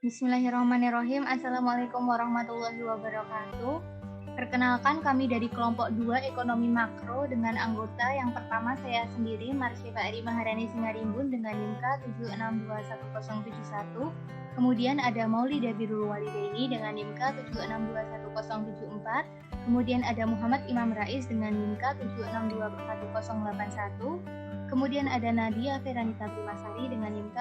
Bismillahirrahmanirrahim. Assalamualaikum warahmatullahi wabarakatuh. Perkenalkan, kami dari kelompok 2 Ekonomi Makro dengan anggota yang pertama saya sendiri, Marsyifa Eri Maharani Singarimbun dengan NIMK 76210071. Kemudian ada Maulida Birrul Walidaini dengan NIMK 76211074. Kemudian ada Muhammad Imam Rais dengan NIMK 76211081. Kemudian ada Nadia Feranita Primasari dengan NIMK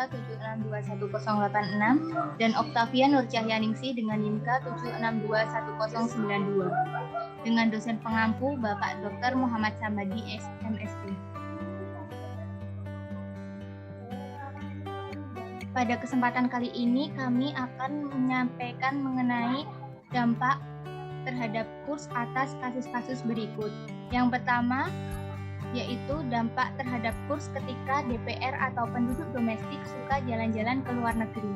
76211086 dan Octavian Nur Cahyaningsi dengan NIMK 76211092 dengan dosen pengampu Bapak Dr. Muhammad Sambadi MSc. Pada kesempatan kali ini kami akan menyampaikan mengenai dampak terhadap kurs atas kasus-kasus berikut. Yang pertama yaitu dampak terhadap kurs ketika DPR atau penduduk domestik suka jalan-jalan ke luar negeri.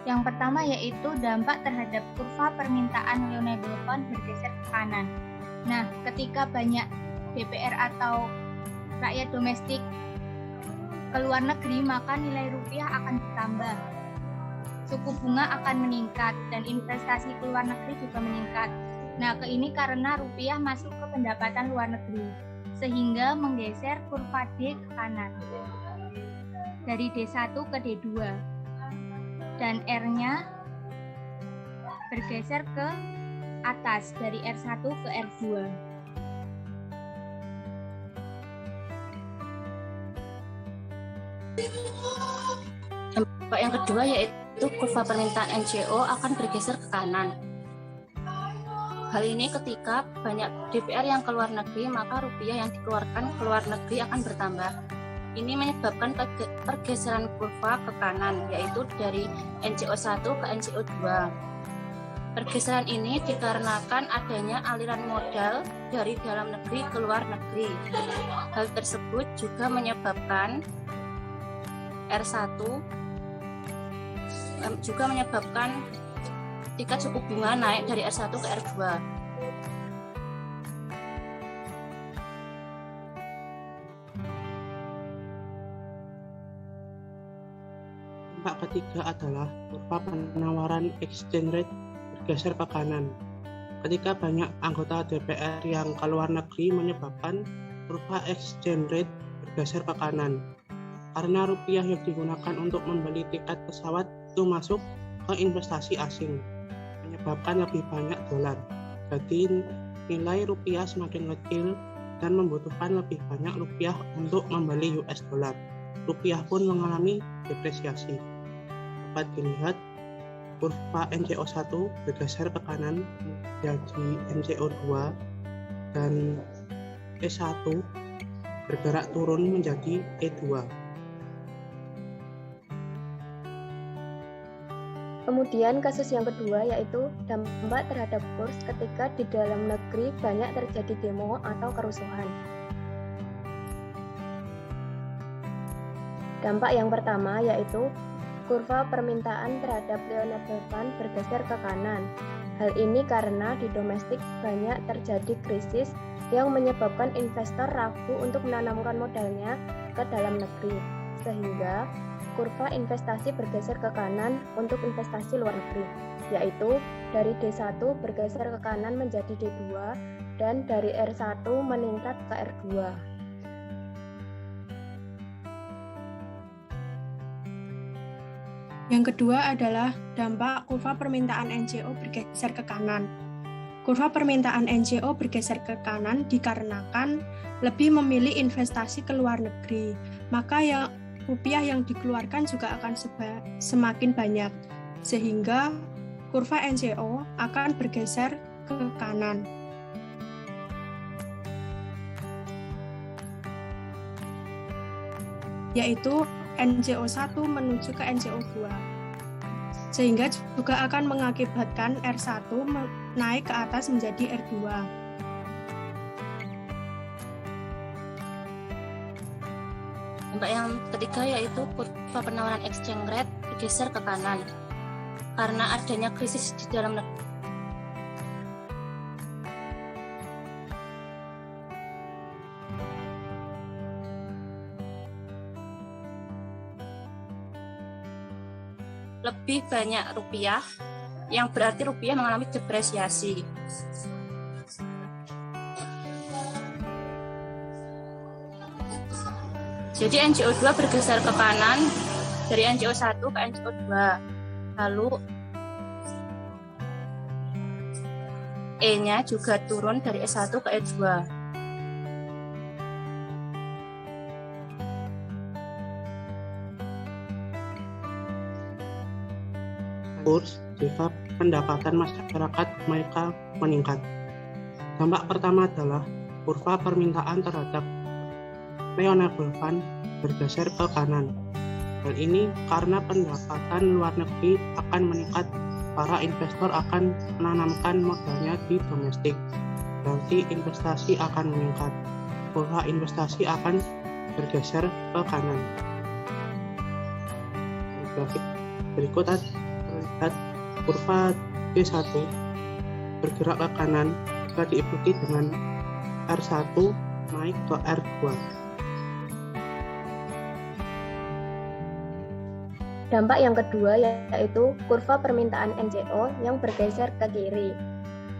Yang pertama yaitu dampak terhadap kurva permintaan loanable fund bergeser ke kanan. Nah, ketika banyak DPR atau rakyat domestik ke luar negeri, maka nilai rupiah akan bertambah. Suku bunga akan meningkat dan investasi ke luar negeri juga meningkat. Nah, ini karena rupiah masuk ke pendapatan luar negeri, sehingga menggeser kurva D ke kanan, dari D1 ke D2, dan R-nya bergeser ke atas, dari R1 ke R2. Dampak yang kedua yaitu kurva permintaan NCO akan bergeser ke kanan. Hal ini ketika banyak DPR yang keluar negeri, maka rupiah yang dikeluarkan ke luar negeri akan bertambah. Ini menyebabkan pergeseran kurva ke kanan, yaitu dari NCO1 ke NCO2. Pergeseran ini dikarenakan adanya aliran modal dari dalam negeri ke luar negeri. Hal tersebut juga menyebabkan R1 juga menyebabkan tingkat suku bunga naik dari R1 ke R2. Dampak ketiga adalah kurva penawaran exchange rate bergeser ke kanan. Ketika banyak anggota DPR yang keluar negeri, menyebabkan kurva exchange rate bergeser ke kanan. Karena rupiah yang digunakan untuk membeli tiket pesawat itu masuk ke investasi asing, menyebabkan lebih banyak dolar. Jadi nilai rupiah semakin kecil dan membutuhkan lebih banyak rupiah untuk membeli US dollar. Rupiah pun mengalami depresiasi. Dapat dilihat kurva NCO1 bergeser ke kanan menjadi NCO2 dan E1 bergerak turun menjadi E2. Kemudian kasus yang kedua yaitu dampak terhadap kurs ketika di dalam negeri banyak terjadi demo atau kerusuhan. Dampak yang pertama yaitu kurva permintaan terhadap loanable fund bergeser ke kanan. Hal ini karena di domestik banyak terjadi krisis yang menyebabkan investor ragu untuk menanamkan modalnya ke dalam negeri, sehingga kurva investasi bergeser ke kanan untuk investasi luar negeri, yaitu dari D1 bergeser ke kanan menjadi D2 dan dari R1 meningkat ke R2. Yang kedua adalah dampak kurva permintaan NCO bergeser ke kanan. Kurva permintaan NCO bergeser ke kanan dikarenakan lebih memilih investasi ke luar negeri, maka rupiah yang dikeluarkan juga akan semakin banyak, sehingga kurva NCO akan bergeser ke kanan. Yaitu NCO1 menuju ke NCO2, sehingga juga akan mengakibatkan R1 naik ke atas menjadi R2. Dampak yang ketiga yaitu kurva penawaran exchange rate bergeser ke kanan karena adanya krisis di dalam negeri. lebih banyak rupiah, yang berarti rupiah mengalami depresiasi. Jadi NCO2 bergeser ke kanan dari NCO1 ke NCO2. Lalu E-nya juga turun dari E1 ke E2. Kurs jika pendapatan masyarakat mereka meningkat. Dampak pertama adalah kurva permintaan terhadap reasonable fund bergeser ke kanan. Hal ini karena pendapatan luar negeri akan meningkat, para investor akan menanamkan modalnya di domestik. Berarti investasi akan meningkat. Kurva investasi akan bergeser ke kanan. Grafik berikut terlihat kurva D1 bergerak ke kanan jika diikuti dengan R1 naik ke R2. Dampak yang kedua yaitu kurva permintaan NCO yang bergeser ke kiri.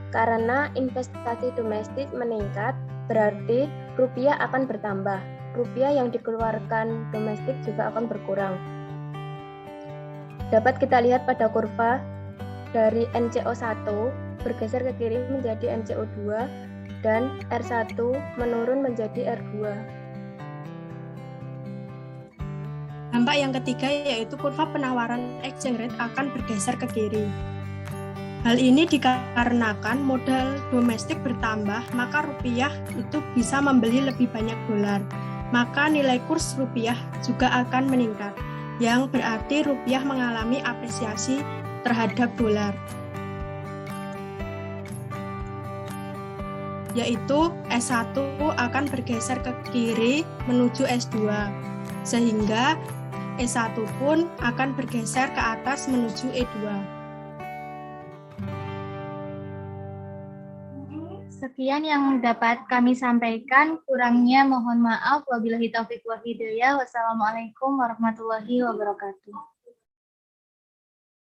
Karena investasi domestik meningkat, berarti rupiah akan bertambah. Rupiah yang dikeluarkan domestik juga akan berkurang. Dapat kita lihat pada kurva dari NCO1 bergeser ke kiri menjadi NCO2 dan R1 menurun menjadi R2. Dampak yang ketiga yaitu kurva penawaran exchange rate akan bergeser ke kiri. Hal ini dikarenakan modal domestik bertambah, maka rupiah itu bisa membeli lebih banyak dolar. Maka nilai kurs rupiah juga akan meningkat, yang berarti rupiah mengalami apresiasi terhadap dolar. Yaitu S1 akan bergeser ke kiri menuju S2, sehingga E1 pun akan bergeser ke atas menuju E2. Sekian yang dapat kami sampaikan. Kurangnya mohon maaf. Wabillahi taufiq wal hidayah. Wassalamualaikum warahmatullahi wabarakatuh.